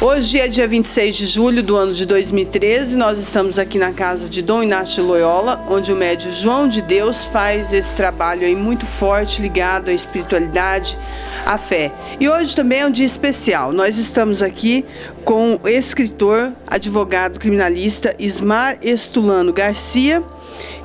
Hoje é dia 26 de julho do ano de 2013, nós estamos aqui na casa de Dom Inácio de Loyola, onde o médium João de Deus faz esse trabalho aí muito forte, ligado à espiritualidade, à fé. E hoje também é um dia especial, nós estamos aqui com o escritor, advogado criminalista Ismar Estulano Garcia,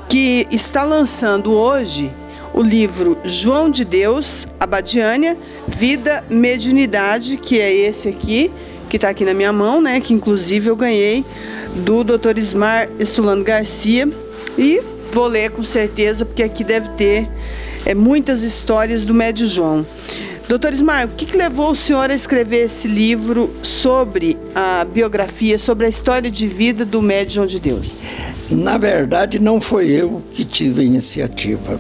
que está lançando hoje o livro João de Deus, Abadiânia, Vida, Mediunidade, que é esse aqui, que está aqui na minha mão, né? Que inclusive eu ganhei do Dr. Ismar Estulano Garcia. E vou ler com certeza, porque aqui deve ter muitas histórias do médium João. Dr. Ismar, o que levou o senhor a escrever esse livro sobre a biografia, sobre a história de vida do médium João de Deus? Na verdade, não foi eu que tive a iniciativa.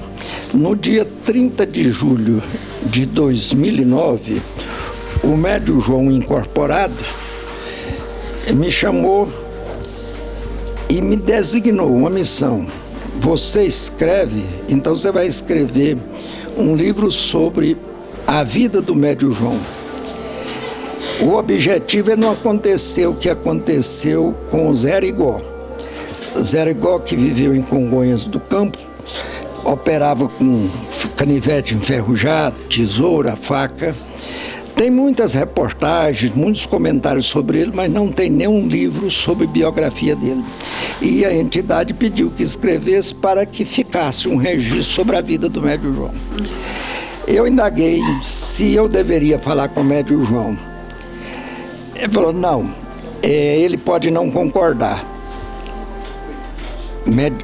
No dia 30 de julho de 2009, o médium João Incorporado me chamou e me designou uma missão. Você escreve, então você vai escrever um livro sobre a vida do médium João. O objetivo é não acontecer o que aconteceu com o Zé Arigó. Zé Arigó, que viveu em Congonhas do Campo, operava com canivete enferrujado, tesoura, faca. Tem muitas reportagens, muitos comentários sobre ele, mas não tem nenhum livro sobre biografia dele. E a entidade pediu que escrevesse para que ficasse um registro sobre a vida do médium João. Eu indaguei se eu deveria falar com o médium João. Ele falou, não, ele pode não concordar.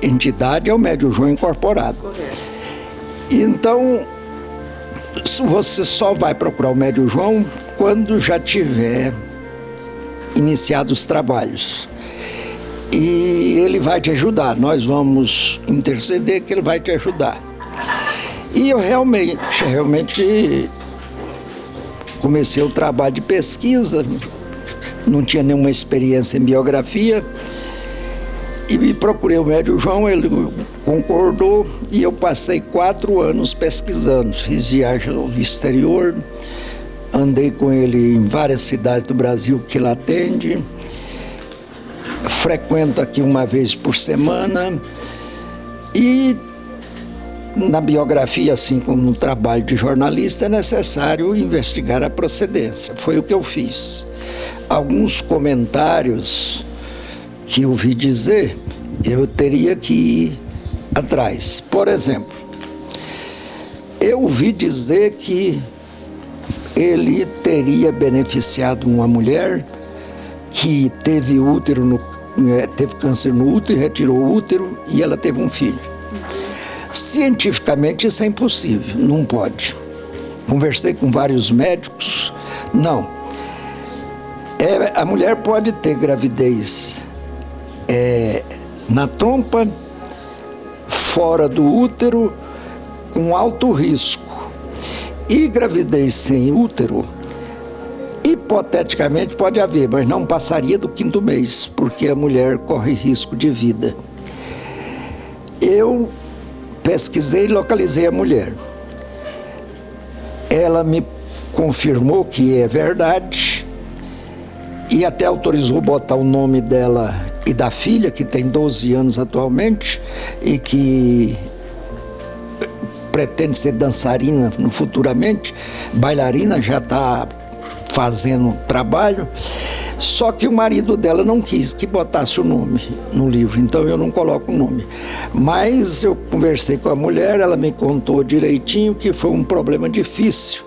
Entidade é o médium João Incorporado. Então, você só vai procurar o médium João quando já tiver iniciado os trabalhos. E ele vai te ajudar, nós vamos interceder que ele vai te ajudar. E eu realmente comecei o trabalho de pesquisa, não tinha nenhuma experiência em biografia, e procurei o médium João, ele concordou, e eu passei 4 anos pesquisando. Fiz viagem ao exterior, andei com ele em várias cidades do Brasil que ele atende, frequento aqui uma vez por semana, e na biografia, assim como no trabalho de jornalista, é necessário investigar a procedência. Foi o que eu fiz. Alguns comentários que eu ouvi dizer, eu teria que ir atrás. Por exemplo, eu ouvi dizer que ele teria beneficiado uma mulher que teve teve câncer no útero, retirou o útero e ela teve um filho. Cientificamente isso é impossível, não pode. Conversei com vários médicos, não. A mulher pode ter gravidez na trompa, fora do útero, com alto risco. E gravidez sem útero, hipoteticamente pode haver, mas não passaria do 5º mês, porque a mulher corre risco de vida. Eu pesquisei e localizei a mulher. Ela me confirmou que é verdade e até autorizou botar o nome dela e da filha, que tem 12 anos atualmente e que pretende ser dançarina futuramente, bailarina, já está fazendo trabalho. Só que o marido dela não quis que botasse o nome no livro, então eu não coloco o nome. Mas eu conversei com a mulher, ela me contou direitinho que foi um problema difícil,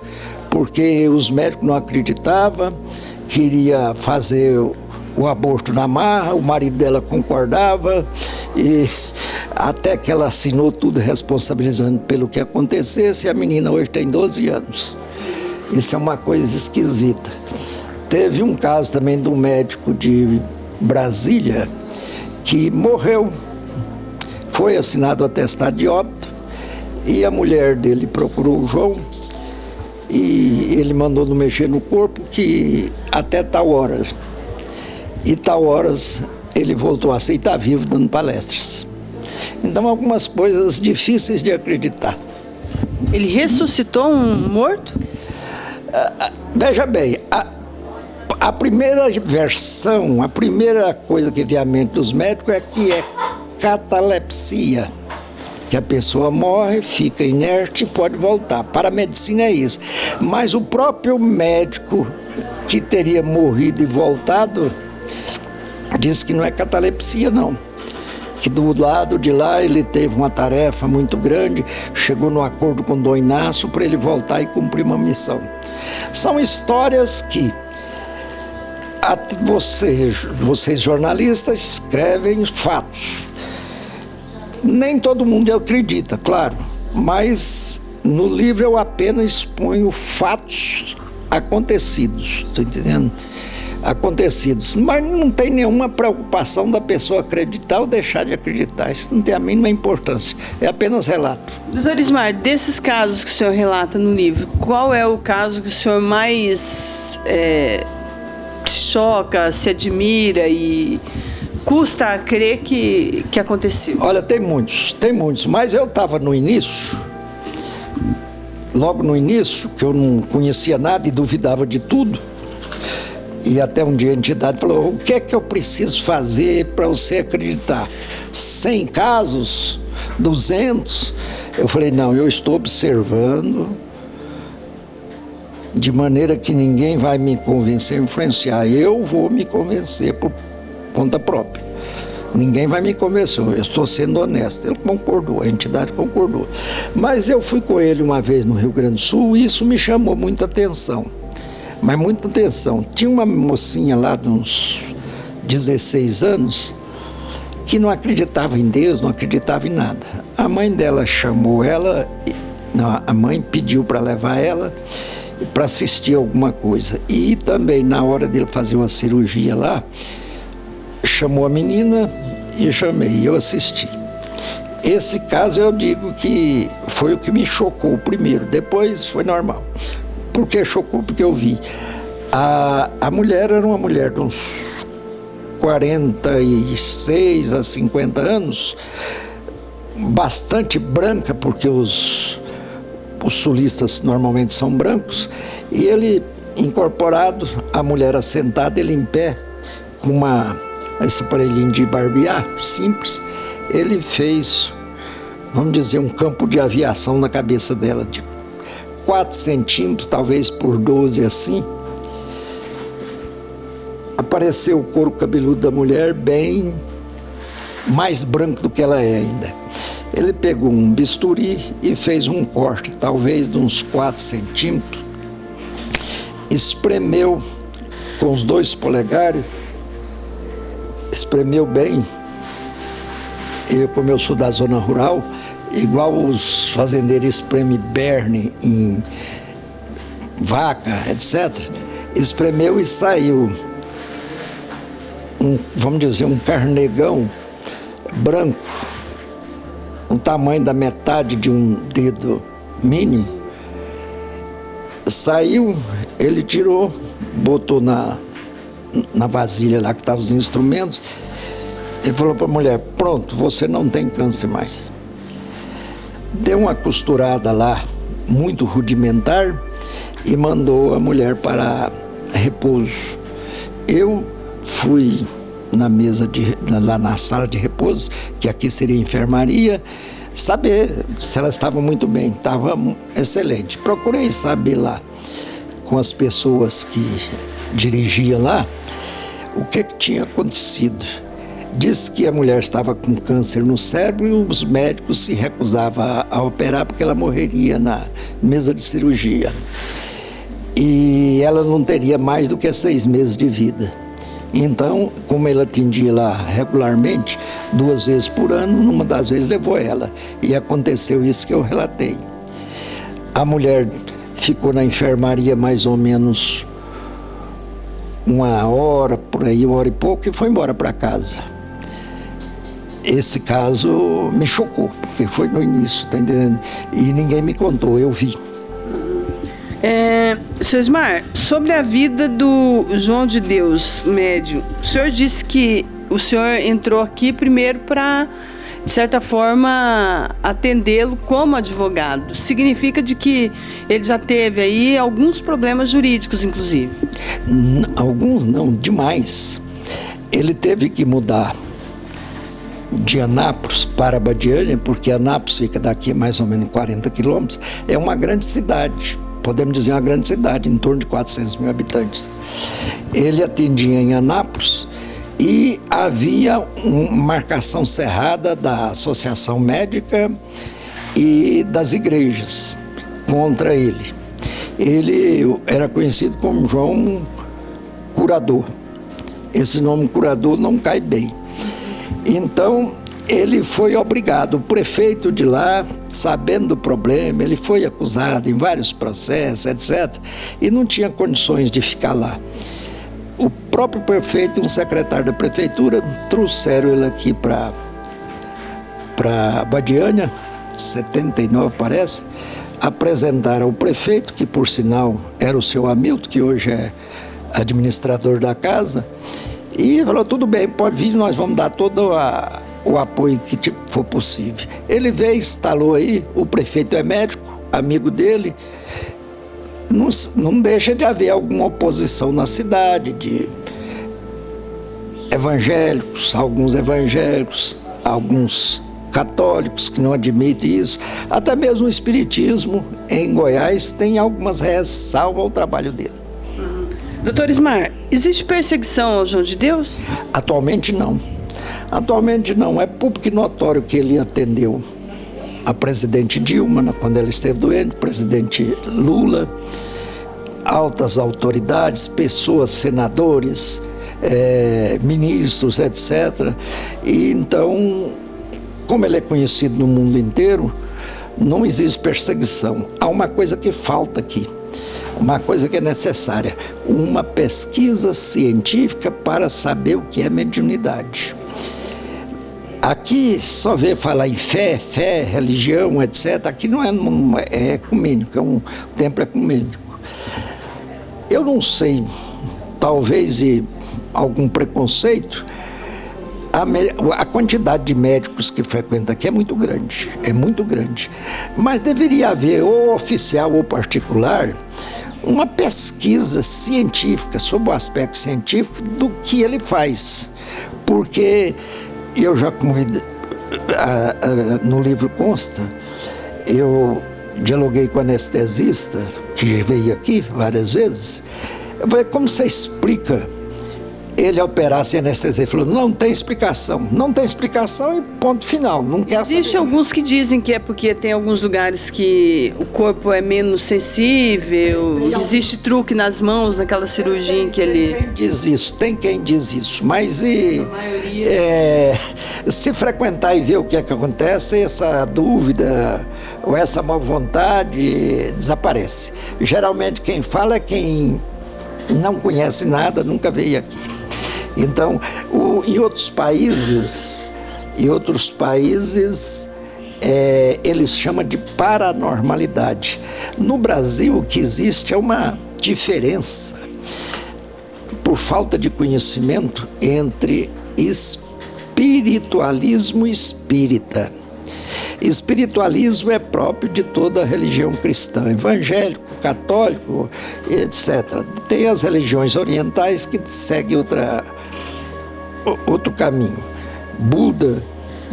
porque os médicos não acreditavam, queria fazer o aborto na marra, o marido dela concordava, e até que ela assinou tudo responsabilizando pelo que acontecesse, e a menina hoje tem 12 anos. Isso é uma coisa esquisita. Teve um caso também de um médico de Brasília que morreu, foi assinado o atestado de óbito, e a mulher dele procurou o João e ele mandou não mexer no corpo, que até tal hora. E tal horas ele voltou a ser, e está vivo dando palestras. Então, algumas coisas difíceis de acreditar. Ele ressuscitou um morto? Veja bem, A primeira versão, a primeira coisa que vem à mente dos médicos é que é catalepsia, que a pessoa morre, fica inerte e pode voltar. Para a medicina é isso. Mas o próprio médico que teria morrido e voltado disse que não é catalepsia, não. Que do lado de lá ele teve uma tarefa muito grande, chegou no acordo com Dom Inácio para ele voltar e cumprir uma missão. São histórias que vocês jornalistas escrevem fatos. Nem todo mundo acredita, claro, mas no livro eu apenas exponho fatos acontecidos, tá entendendo? Acontecidos, mas não tem nenhuma preocupação da pessoa acreditar ou deixar de acreditar, isso não tem a mínima importância, é apenas relato. Doutor Ismar, desses casos que o senhor relata no livro, qual é o caso que o senhor mais se choca, se admira e custa a crer que aconteceu? Olha, tem muitos, mas eu estava no início, logo no início, que eu não conhecia nada e duvidava de tudo, e até um dia a entidade falou, o que é que eu preciso fazer para você acreditar? 100 casos? 200? Eu falei, não, eu estou observando, de maneira que ninguém vai me convencer, influenciar, eu vou me convencer por conta própria. Ninguém vai me convencer, eu estou sendo honesto. Ele concordou, a entidade concordou. Mas eu fui com ele uma vez no Rio Grande do Sul e isso me chamou muita atenção. Mas muita atenção. Tinha uma mocinha lá de uns 16 anos que não acreditava em Deus, não acreditava em nada. A mãe dela chamou ela, a mãe pediu para levar ela para assistir alguma coisa. E também na hora dele fazer uma cirurgia lá, chamou a menina e chamei, eu assisti. Esse caso eu digo que foi o que me chocou primeiro, depois foi normal. Por que chocou? Porque eu vi. A mulher era uma mulher de uns 46 a 50 anos, bastante branca, porque os sulistas normalmente são brancos, e ele incorporado, a mulher assentada, ele em pé, com esse aparelhinho de barbear, simples, ele fez, vamos dizer, um campo de aviação na cabeça dela, de 4 centímetros, talvez por 12 assim. Apareceu o couro cabeludo da mulher bem mais branco do que ela é ainda. Ele pegou um bisturi e fez um corte, talvez de uns 4 centímetros, espremeu com os 2 polegares, espremeu bem. Como eu sou da zona rural, igual os fazendeiros espremem berne em vaca, etc., espremeu e saiu vamos dizer, um carnegão branco, o tamanho da metade de um dedo mínimo. Saiu, ele tirou, botou na vasilha lá que estavam os instrumentos, e falou para a mulher, pronto, você não tem câncer mais. Deu uma costurada lá, muito rudimentar, e mandou a mulher para repouso. Eu fui lá na sala de repouso, que aqui seria enfermaria, saber se ela estava muito bem. Estava excelente. Procurei saber lá, com as pessoas que dirigiam lá, o que tinha acontecido. Disse que a mulher estava com câncer no cérebro e os médicos se recusavam a operar porque ela morreria na mesa de cirurgia. E ela não teria mais do que 6 meses de vida. Então, como ele atendia lá regularmente, 2 vezes por ano, numa das vezes levou ela. E aconteceu isso que eu relatei. A mulher ficou na enfermaria mais ou menos 1 hora, por aí, 1 hora e pouco, e foi embora para casa. Esse caso me chocou, porque foi no início, tá entendendo? E ninguém me contou, eu vi. Seu Ismar, sobre a vida do João de Deus, médium, o senhor disse que o senhor entrou aqui primeiro para de certa forma, atendê-lo como advogado. Significa de que ele já teve aí alguns problemas jurídicos, inclusive. Alguns não, demais. Ele teve que mudar de Anápolis para Abadiânia, porque Anápolis fica daqui mais ou menos 40 quilômetros, é uma grande cidade, podemos dizer uma grande cidade, em torno de 400 mil habitantes. Ele atendia em Anápolis e havia uma marcação cerrada da Associação Médica e das igrejas contra ele. Ele era conhecido como João Curador. Esse nome curador não cai bem. Então, ele foi obrigado, o prefeito de lá, sabendo do problema, ele foi acusado em vários processos, etc., e não tinha condições de ficar lá. O próprio prefeito e um secretário da prefeitura trouxeram ele aqui para Abadiânia, 79 parece, apresentaram ao prefeito, que por sinal era o seu Hamilton, que hoje é administrador da casa, e falou, tudo bem, pode vir, nós vamos dar todo o apoio que for possível. Ele veio, instalou aí, o prefeito é médico, amigo dele, não deixa de haver alguma oposição na cidade, de evangélicos, alguns católicos que não admitem isso, até mesmo o espiritismo em Goiás tem algumas ressalvas ao trabalho dele. Doutor Ismar, existe perseguição ao João de Deus? Atualmente não. Atualmente não. É público e notório que ele atendeu a presidente Dilma, quando ela esteve doente, presidente Lula, altas autoridades, pessoas, senadores, ministros, etc. E então, como ele é conhecido no mundo inteiro, não existe perseguição. Há uma coisa que falta aqui. Uma coisa que é necessária, uma pesquisa científica para saber o que é mediunidade. Aqui só vê falar em fé, religião, etc. Aqui não é ecumênico, é um templo ecumênico. Eu não sei, talvez algum preconceito, a quantidade de médicos que frequentam aqui é muito grande, mas deveria haver, ou oficial ou particular, uma pesquisa científica, sobre o aspecto científico do que ele faz, porque eu já convidei, no livro consta, eu dialoguei com o anestesista, que veio aqui várias vezes, eu falei, como você explica ele operar sem anestesia? Ele falou, não tem explicação e ponto final, não quer saber. Existem alguns que dizem que é porque tem alguns lugares que o corpo é menos sensível, existe truque nas mãos naquela cirurgia em que ele... Tem quem diz isso, mas se frequentar e ver o que é que acontece, essa dúvida ou essa má vontade desaparece. Geralmente quem fala é quem não conhece nada, nunca veio aqui. Então, em outros países, eles chamam de paranormalidade. No Brasil, o que existe é uma diferença, por falta de conhecimento, entre espiritualismo e espírita. Espiritualismo é próprio de toda a religião cristã, evangélico, católico, etc. Tem as religiões orientais que seguem outro caminho, Buda,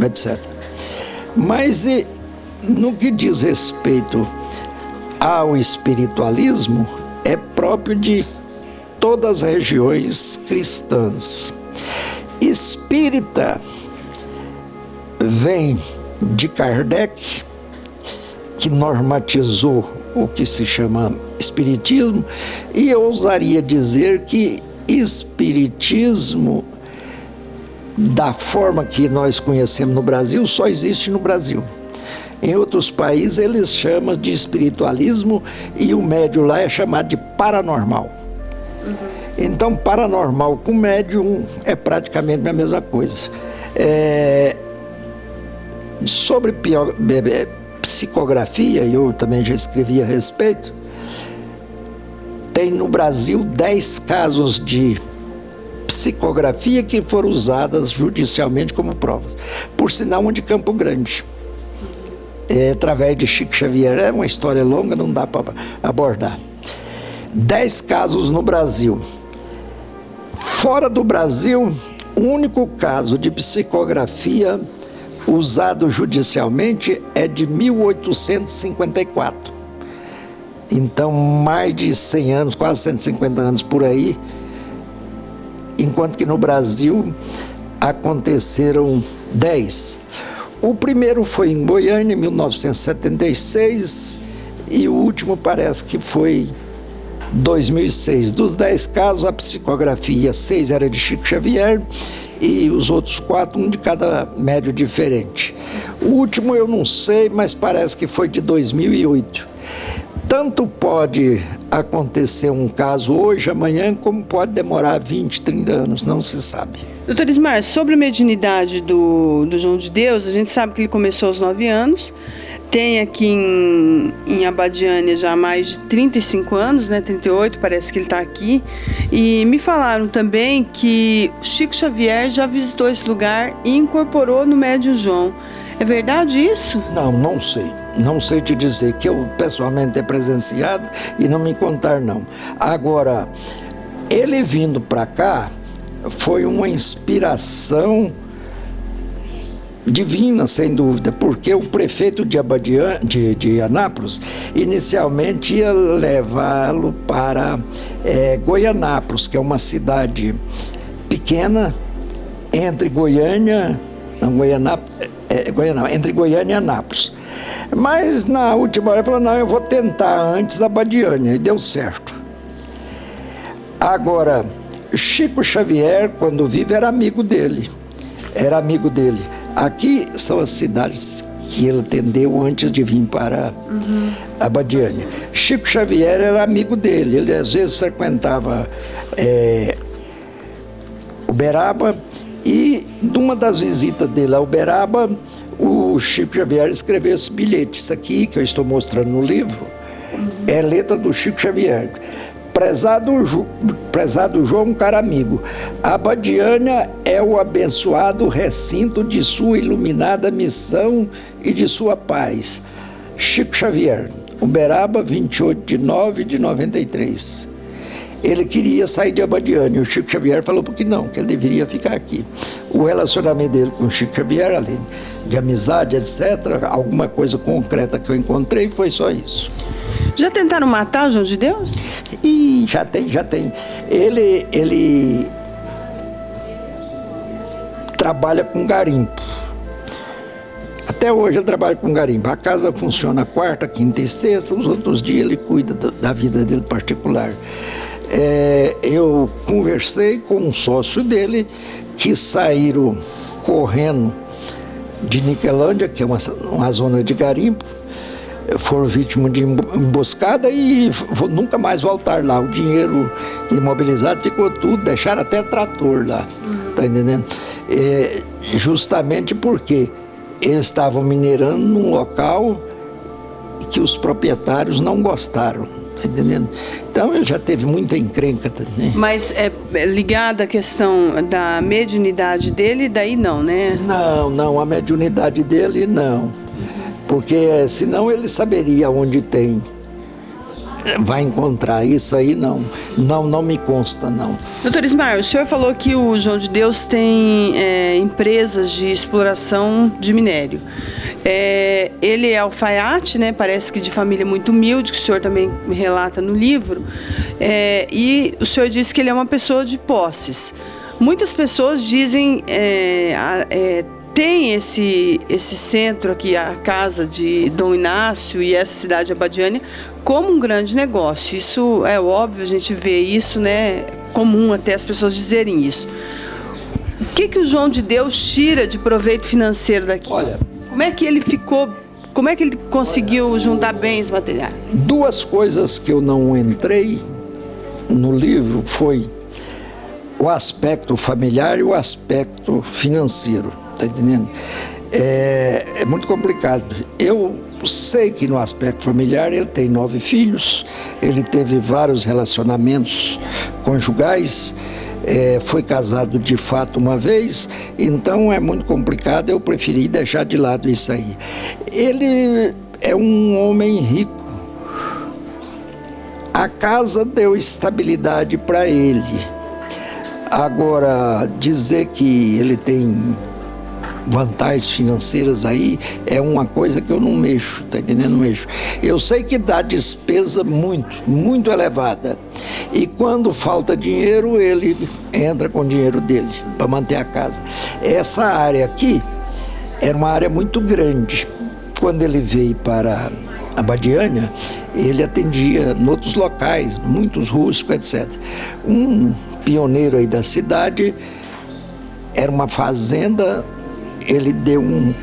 etc. Mas no que diz respeito ao espiritualismo, é próprio de todas as regiões cristãs. Espírita vem de Kardec, que normatizou o que se chama espiritismo, e eu ousaria dizer que espiritismo, da forma que nós conhecemos no Brasil, só existe no Brasil. Em outros países eles chamam de espiritualismo e o médium lá é chamado de paranormal. Então, paranormal com médium é praticamente a mesma coisa. Sobre psicografia, eu também já escrevi a respeito, tem no Brasil 10 casos de psicografia que foram usadas judicialmente como provas. Por sinal, uma de Campo Grande. Através de Chico Xavier. É uma história longa, não dá para abordar. 10 casos no Brasil. Fora do Brasil, o único caso de psicografia usado judicialmente é de 1854. Então, mais de 100 anos, quase 150 anos por aí, enquanto que no Brasil aconteceram 10. O primeiro foi em Goiânia, em 1976, e o último parece que foi 2006. Dos 10 casos, a psicografia, 6 era de Chico Xavier e os outros 4, um de cada médio diferente. O último eu não sei, mas parece que foi de 2008. Tanto pode acontecer um caso hoje, amanhã, como pode demorar 20, 30 anos, não se sabe. Doutor Ismar, sobre a mediunidade do João de Deus, a gente sabe que ele começou aos 9 anos, tem aqui em Abadiânia já mais de 35 anos, né, 38, parece que ele está aqui, e me falaram também que Chico Xavier já visitou esse lugar e incorporou no médium João. É verdade isso? Não sei. Não sei te dizer, que eu pessoalmente tenho presenciado e não me contar não. Agora, ele vindo para cá foi uma inspiração divina, sem dúvida, porque o prefeito de Anápolis inicialmente ia levá-lo para Goianápolis, que é uma cidade pequena entre entre Goiânia e Anápolis. Mas na última hora ele falou, não, eu vou tentar antes Abadiânia, e deu certo. Agora, Chico Xavier, quando vive, era amigo dele. Aqui são as cidades que ele atendeu antes de vir para Abadiânia. Chico Xavier era amigo dele, ele às vezes frequentava Uberaba, e de uma das visitas dele a Uberaba, o Chico Xavier escreveu esse bilhete. Isso aqui, que eu estou mostrando no livro, é letra do Chico Xavier. Prezado João, caro amigo, Abadiânia é o abençoado recinto de sua iluminada missão e de sua paz. Chico Xavier, Uberaba, 28 de 9 de 93. Ele queria sair de Abadiânia, e o Chico Xavier falou que não, que ele deveria ficar aqui. O relacionamento dele com o Chico Xavier, além de amizade, etc., alguma coisa concreta que eu encontrei, foi só isso. Já tentaram matar o João de Deus? E já tem. Ele trabalha com garimpo. Até hoje ele trabalha com garimpo. A casa funciona quarta, quinta e sexta, os outros dias ele cuida da vida dele particular. Eu conversei com um sócio dele que saíram correndo de Niquelândia, que é uma zona de garimpo, foram vítimas de emboscada e nunca mais voltaram lá. O dinheiro imobilizado ficou tudo, deixaram até trator lá, tá entendendo? Justamente porque eles estavam minerando num local que os proprietários não gostaram, tá entendendo? Então ele já teve muita encrenca também. Mas é ligado à questão da mediunidade dele, daí não, né? Não, a mediunidade dele não. Porque senão ele saberia onde vai encontrar. Isso aí não me consta, não. Doutor Ismar, o senhor falou que o João de Deus tem empresas de exploração de minério. Ele é alfaiate, né? Parece que de família muito humilde, que o senhor também relata no livro. E o senhor disse que ele é uma pessoa de posses. Muitas pessoas dizem... Tem esse centro aqui, a casa de Dom Inácio e essa cidade de Abadiânia, como um grande negócio. Isso é óbvio, a gente vê isso, né? Comum até as pessoas dizerem isso. O que o João de Deus tira de proveito financeiro daqui? Olha, como é que ele ficou, como é que ele conseguiu juntar bens materiais? Duas coisas que eu não entrei no livro foi o aspecto familiar e o aspecto financeiro. Tá entendendo? É muito complicado. Eu sei que no aspecto familiar ele tem 9 filhos, ele teve vários relacionamentos conjugais, foi casado de fato uma vez, então é muito complicado, eu preferi deixar de lado isso aí. Ele é um homem rico. A casa deu estabilidade para ele. Agora, dizer que ele tem vantagens financeiras aí é uma coisa que eu não mexo, tá entendendo? Não mexo. Eu sei que dá despesa muito elevada. E quando falta dinheiro, ele entra com o dinheiro dele para manter a casa. Essa área aqui era uma área muito grande. Quando ele veio para a Badiânia, ele atendia em outros locais, muitos rústicos, etc. Um pioneiro aí da cidade, era uma fazenda, ele deu um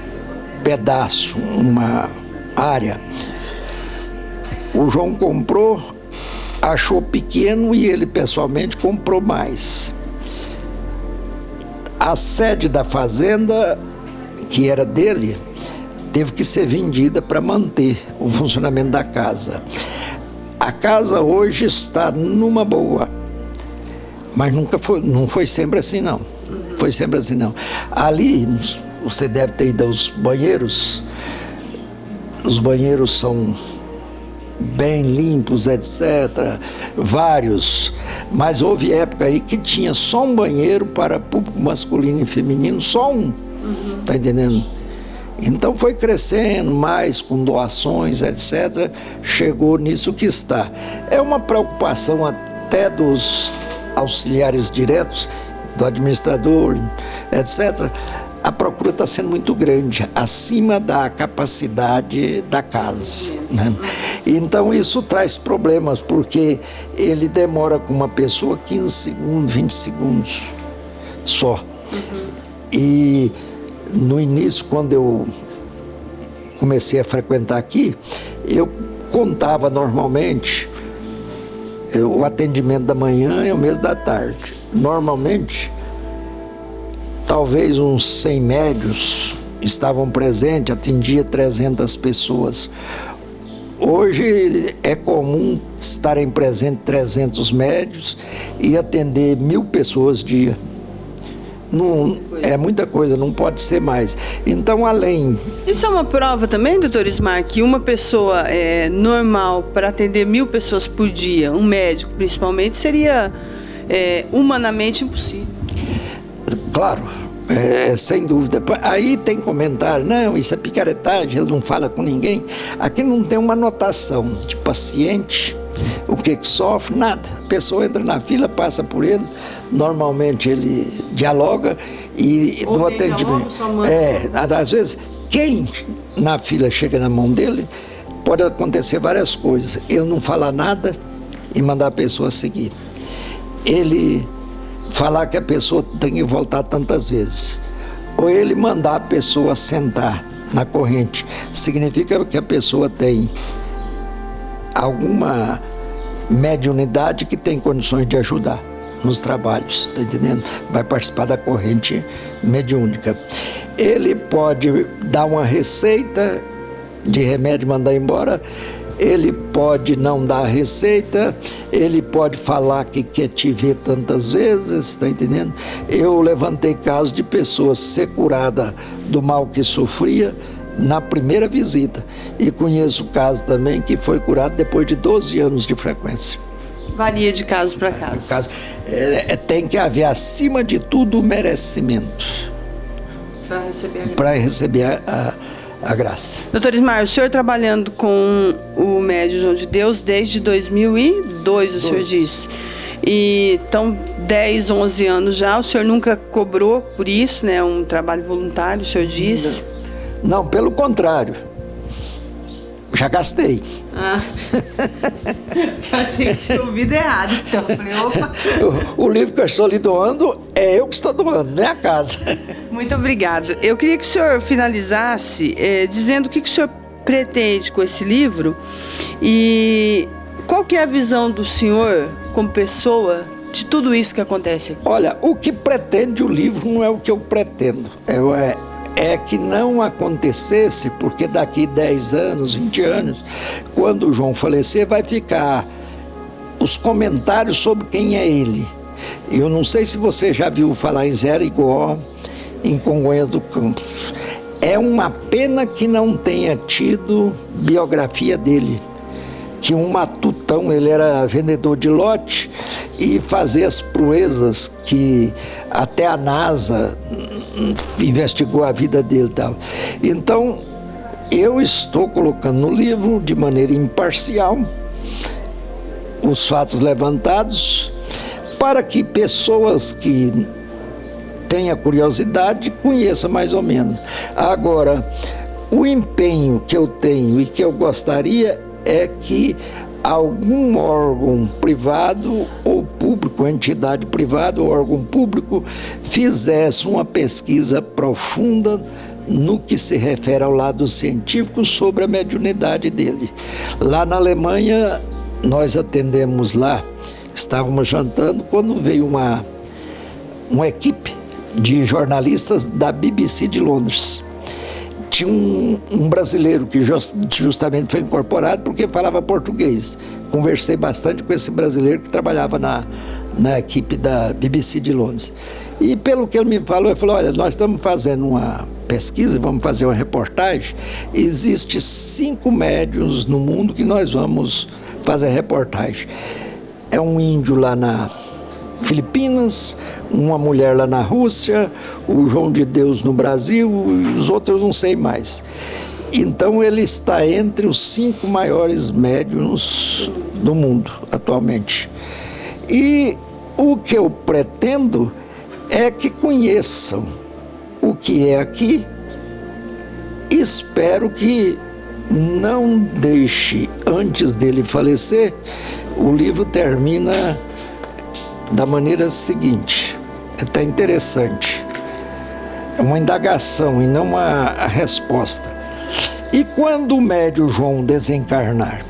pedaço, uma área. O João comprou, achou pequeno e ele pessoalmente comprou mais. A sede da fazenda, que era dele, teve que ser vendida para manter o funcionamento da casa. A casa hoje está numa boa, mas não foi sempre assim não. Foi sempre assim não. Ali, você deve ter ido aos banheiros. Os banheiros são bem limpos, etc. Vários. Mas houve época aí que tinha só um banheiro para público masculino e feminino, só um. Tá entendendo? Então foi crescendo mais com doações, etc. Chegou nisso que está. É uma preocupação até dos auxiliares diretos, do administrador, etc. A procura está sendo muito grande, acima da capacidade da casa, né? Então isso traz problemas, porque ele demora com uma pessoa 15 segundos, 20 segundos só. E no início, quando eu comecei a frequentar aqui, eu contava normalmente o atendimento da manhã e o mesmo da tarde. Normalmente, talvez uns 100 médios estavam presentes, atendia 300 pessoas. Hoje é comum estarem presentes 300 médios e atender 1000 pessoas dia. Não, é muita coisa, não pode ser mais. Então, além... Isso é uma prova também, doutor Ismar, que uma pessoa normal para atender 1000 pessoas por dia, um médico principalmente, seria humanamente impossível. Claro, sem dúvida. Aí tem comentário, não, isso é picaretagem, ele não fala com ninguém. Aqui não tem uma anotação de paciente, o que sofre, nada. A pessoa entra na fila, passa por ele, normalmente ele dialoga e no atendimento. Às vezes, quem na fila chega na mão dele, pode acontecer várias coisas. Ele não falar nada e mandar a pessoa seguir. Ele falar que a pessoa tem que voltar tantas vezes. Ou ele mandar a pessoa sentar na corrente. Significa que a pessoa tem alguma mediunidade que tem condições de ajudar nos trabalhos, tá entendendo? Vai participar da corrente mediúnica. Ele pode dar uma receita de remédio e mandar embora, ele pode não dar a receita, ele pode falar que quer te ver tantas vezes, tá entendendo? Eu levantei casos de pessoas ser curada do mal que sofria na primeira visita. E conheço caso também que foi curado depois de 12 anos de frequência. Varia de caso para caso. Tem que haver, acima de tudo, o merecimento para receber a graça. Doutor Ismar, o senhor trabalhando com o médium João de Deus desde 2002, o senhor disse. E então, 10, 11 anos já, o senhor nunca cobrou por isso, né? Um trabalho voluntário, o senhor disse? Não, pelo contrário. Já gastei. Eu achei que tinha ouvido errado, então. Falei, opa. O livro que eu estou lhe doando, é eu que estou doando, não é a casa. Muito obrigado. Eu queria que o senhor finalizasse dizendo o que o senhor pretende com esse livro e qual que é a visão do senhor, como pessoa, de tudo isso que acontece aqui. Olha, o que pretende o livro não é o que eu pretendo. É que não acontecesse, porque daqui 10 anos, 20 anos, quando o João falecer, vai ficar os comentários sobre quem é ele. Eu não sei se você já viu falar em Zé Arigó, em Congonhas do Campos. É uma pena que não tenha tido biografia dele, que um matutão, ele era vendedor de lote e fazia as proezas que até a NASA investigou a vida dele e tal. Então, eu estou colocando no livro, de maneira imparcial, os fatos levantados, para que pessoas que tenham curiosidade conheçam mais ou menos. Agora, o empenho que eu tenho e que eu gostaria é que algum órgão privado ou público, entidade privada ou órgão público, fizesse uma pesquisa profunda no que se refere ao lado científico sobre a mediunidade dele. Lá na Alemanha, nós atendemos lá, estávamos jantando, quando veio uma equipe de jornalistas da BBC de Londres. Tinha um brasileiro que justamente foi incorporado porque falava português. Conversei bastante com esse brasileiro que trabalhava na equipe da BBC de Londres. E pelo que ele me falou, ele falou, olha, nós estamos fazendo uma pesquisa, vamos fazer uma reportagem. Existem 5 médiuns no mundo que nós vamos fazer reportagem. É um índio lá na Filipinas, uma mulher lá na Rússia, o João de Deus no Brasil e os outros eu não sei mais. Então ele está entre os 5 maiores médiuns do mundo atualmente. E o que eu pretendo é que conheçam o que é aqui. Espero que não deixe, antes dele falecer, o livro termina da maneira seguinte, é até interessante, é uma indagação e não uma resposta. E quando o médium João desencarnar?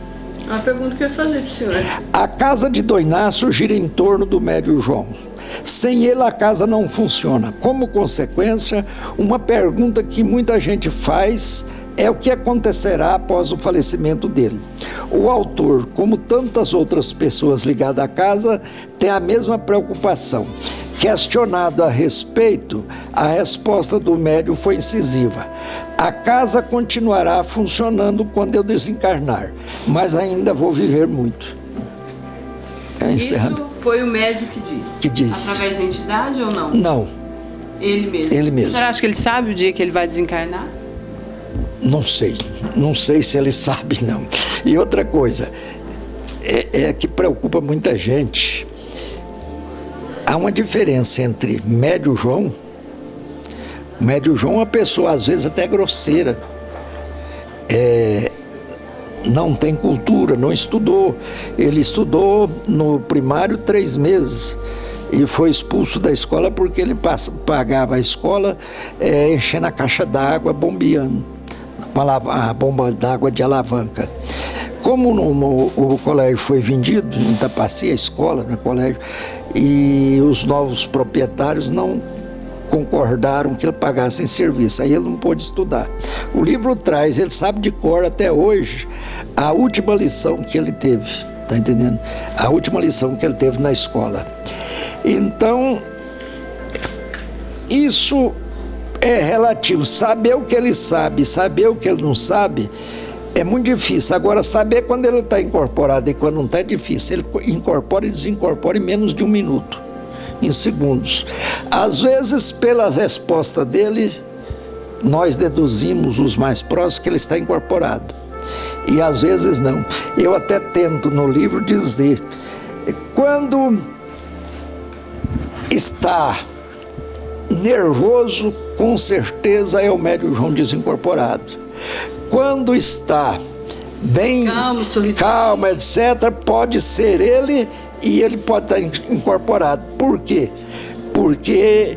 Uma pergunta que eu ia fazer para o senhor. A casa de Dom Inácio gira em torno do médium João. Sem ele a casa não funciona. Como consequência, uma pergunta que muita gente faz é o que acontecerá após o falecimento dele. O autor, como tantas outras pessoas ligadas à casa, tem a mesma preocupação. Questionado a respeito, a resposta do médium foi incisiva. A casa continuará funcionando quando eu desencarnar, mas ainda vou viver muito. Isso foi o médium que disse? Que disse. Através da entidade ou não? Não. Ele mesmo? Ele mesmo. O senhor acha que ele sabe o dia que ele vai desencarnar? Não sei se ele sabe, não. E outra coisa, é que preocupa muita gente. Há uma diferença entre médium João. Médium João é uma pessoa, às vezes, até grosseira. Não tem cultura, não estudou. Ele estudou no primário 3 meses e foi expulso da escola porque ele pagava a escola enchendo a caixa d'água, bombeando. A bomba d'água de alavanca. Como o colégio foi vendido, em Itapaci, a escola, no colégio, e os novos proprietários não concordaram que ele pagasse em serviço, aí ele não pôde estudar. O livro traz, ele sabe de cor até hoje, a última lição que ele teve, tá entendendo? A última lição que ele teve na escola. Então, isso é relativo. Saber o que ele sabe, saber o que ele não sabe, é muito difícil. Agora, saber quando ele está incorporado e quando não está é difícil. Ele incorpora e desincorpora em menos de 1 minuto, em segundos. Às vezes, pela resposta dele, nós deduzimos, os mais próximos, que ele está incorporado. E às vezes não. Eu até tento no livro dizer, quando está nervoso, com certeza é o médium João desincorporado. Quando está bem calmo, etc., pode ser ele e ele pode estar incorporado. Por quê? Porque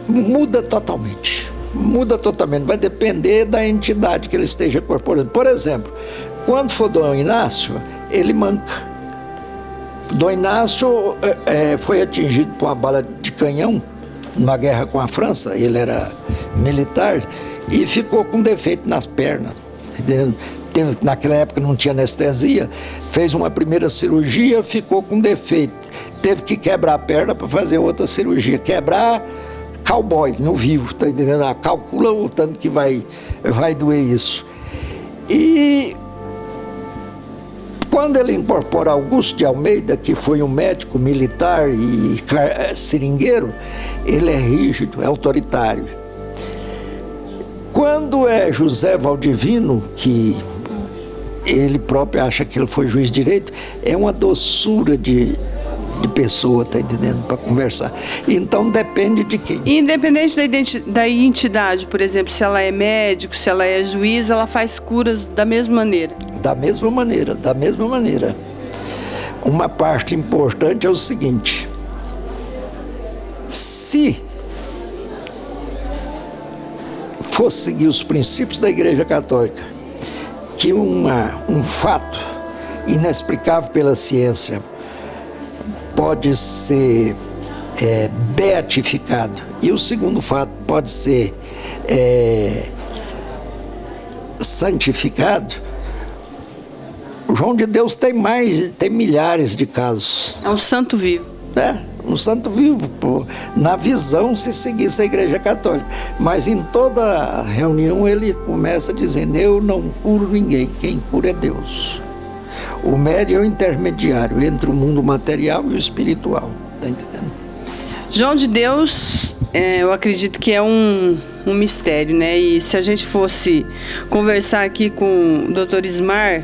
muda totalmente. Muda totalmente. Vai depender da entidade que ele esteja incorporando. Por exemplo, quando for Dom Inácio, ele manca. Dom Inácio foi atingido por uma bala de canhão numa guerra com a França, ele era militar, e ficou com defeito nas pernas, entendeu? Naquela época não tinha anestesia, fez uma primeira cirurgia, ficou com defeito, teve que quebrar a perna para fazer outra cirurgia. Quebrar cowboy, no vivo, tá entendendo? Calcula o tanto que vai doer isso. E quando ele incorpora Augusto de Almeida, que foi um médico militar e seringueiro, ele é rígido, é autoritário. Quando é José Valdivino, que ele próprio acha que ele foi juiz de direito, é uma doçura de pessoa, tá entendendo? Para conversar. Então depende de quem. Independente da entidade, por exemplo, se ela é médico, se ela é juiz, ela faz curas da mesma maneira. Da mesma maneira, da mesma maneira. Uma parte importante é o seguinte: se fosse seguir os princípios da Igreja Católica, que um fato inexplicável pela ciência pode ser beatificado, e o segundo fato pode ser santificado, João de Deus tem milhares de casos. É um santo vivo. Um santo vivo, na visão, se seguisse a Igreja Católica. Mas em toda reunião ele começa dizendo: eu não curo ninguém, quem cura é Deus. O médium é o intermediário entre o mundo material e o espiritual, tá entendendo? João de Deus, eu acredito que é um mistério, né? E se a gente fosse conversar aqui com o Dr. Ismar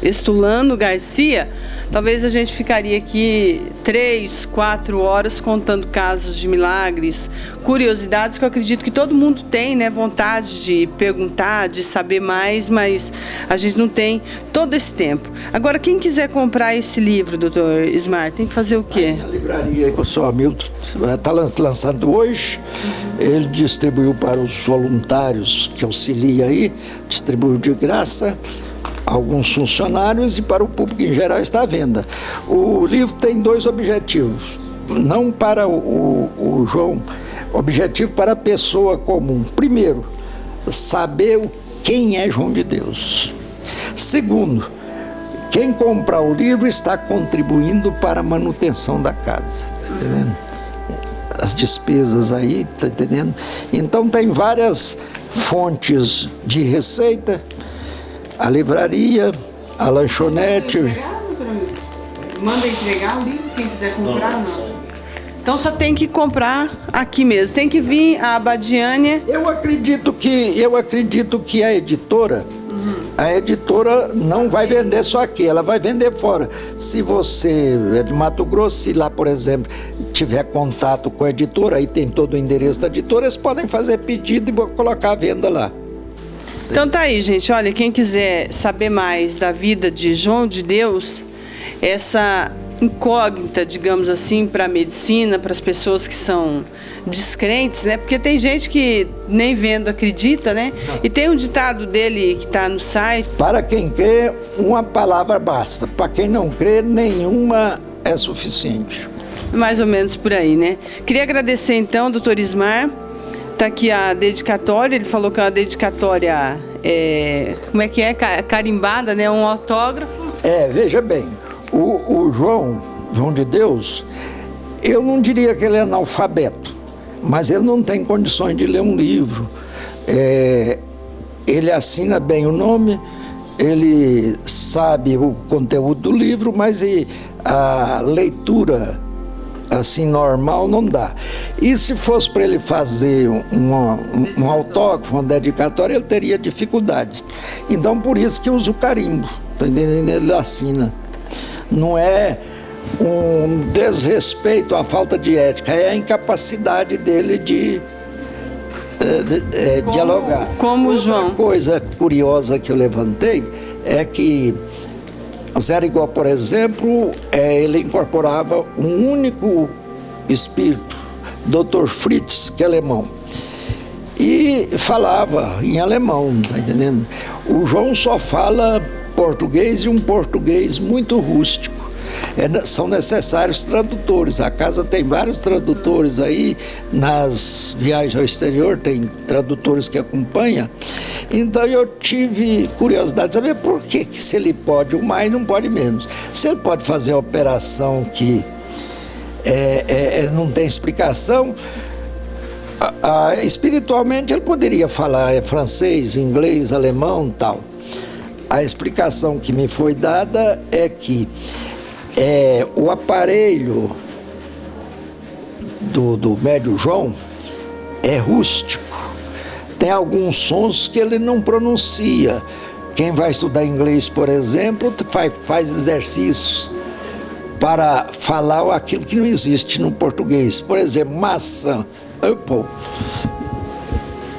Estulando Garcia, talvez a gente ficaria aqui 3, 4 horas contando casos de milagres, curiosidades que eu acredito que todo mundo tem, né? Vontade de perguntar, de saber mais, mas a gente não tem todo esse tempo. Agora, quem quiser comprar esse livro, doutor Ismar, tem que fazer o quê? A livraria que o senhor Hamilton está lançando hoje, ele distribuiu para os voluntários que auxiliam aí, distribuiu de graça, alguns funcionários, e para o público em geral está à venda. O livro tem 2 objetivos, não para o João, objetivo para a pessoa comum. Primeiro, saber quem é João de Deus. Segundo, quem comprar o livro está contribuindo para a manutenção da casa, tá entendendo? As despesas aí, tá entendendo? Então tem várias fontes de receita: a livraria, a lanchonete. Manda entregar o livro, quem quiser comprar, não. Então só tem que comprar aqui mesmo, tem que vir a Abadiânia. Eu acredito que a editora não vai vender só aqui, ela vai vender fora. Se você é de Mato Grosso, se lá, por exemplo, tiver contato com a editora, aí tem todo o endereço da editora, eles podem fazer pedido e colocar a venda lá. Então tá aí, gente, olha, quem quiser saber mais da vida de João de Deus, essa incógnita, digamos assim, para a medicina, para as pessoas que são descrentes, né? Porque tem gente que nem vendo acredita, né? E tem um ditado dele que está no site: para quem crê, uma palavra basta. Para quem não crê, nenhuma é suficiente. Mais ou menos por aí, né? Queria agradecer então, doutor Ismar. Está aqui a dedicatória, ele falou que é uma dedicatória, como é que é? Carimbada, né? Um autógrafo. Veja bem, o João de Deus, eu não diria que ele é analfabeto, mas ele não tem condições de ler um livro. Ele assina bem o nome, ele sabe o conteúdo do livro, mas a leitura assim normal não dá. E se fosse para ele fazer um autógrafo, uma dedicatória, ele teria dificuldade. Então por isso que usa o carimbo, tá entendendo? Ele assina. Não é um desrespeito à falta de ética, é a incapacidade dele de dialogar. Como João. Outra coisa curiosa que eu levantei é que Zé Igual, por exemplo, ele incorporava um único espírito, Dr. Fritz, que é alemão, e falava em alemão, tá entendendo? O João só fala português, e um português muito rústico. São necessários tradutores. A casa tem vários tradutores aí, nas viagens ao exterior tem tradutores que acompanham. Então eu tive curiosidade de saber por que se ele pode o mais, não pode menos. Se ele pode fazer a operação que não tem explicação, espiritualmente ele poderia falar francês, inglês, alemão e tal. A explicação que me foi dada é que o aparelho do médio João é rústico. Tem alguns sons que ele não pronuncia. Quem vai estudar inglês, por exemplo, faz exercícios para falar aquilo que não existe no português. Por exemplo, maçã, apple.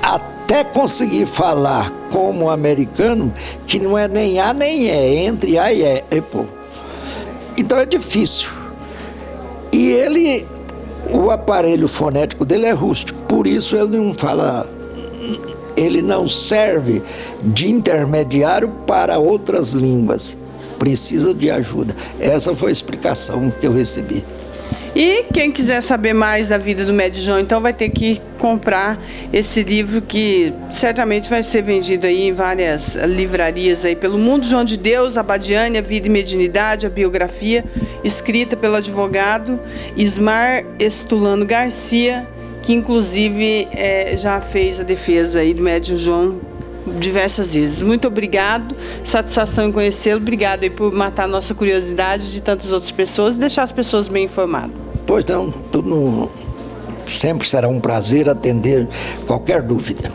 Até conseguir falar como americano, que não é nem A nem E, entre A e E, apple. Então é difícil. E o aparelho fonético dele é rústico, por isso ele não fala, ele não serve de intermediário para outras línguas. Precisa de ajuda. Essa foi a explicação que eu recebi. E quem quiser saber mais da vida do Médio João, então vai ter que comprar esse livro, que certamente vai ser vendido aí em várias livrarias aí pelo mundo. João de Deus, Abadiânia, Vida e Mediunidade, a biografia, escrita pelo advogado Ismar Estulano Garcia, que inclusive já fez a defesa aí do Médio João diversas vezes. Muito obrigado, satisfação em conhecê-lo. Obrigado aí por matar a nossa curiosidade de tantas outras pessoas e deixar as pessoas bem informadas. Pois não, sempre será um prazer atender qualquer dúvida.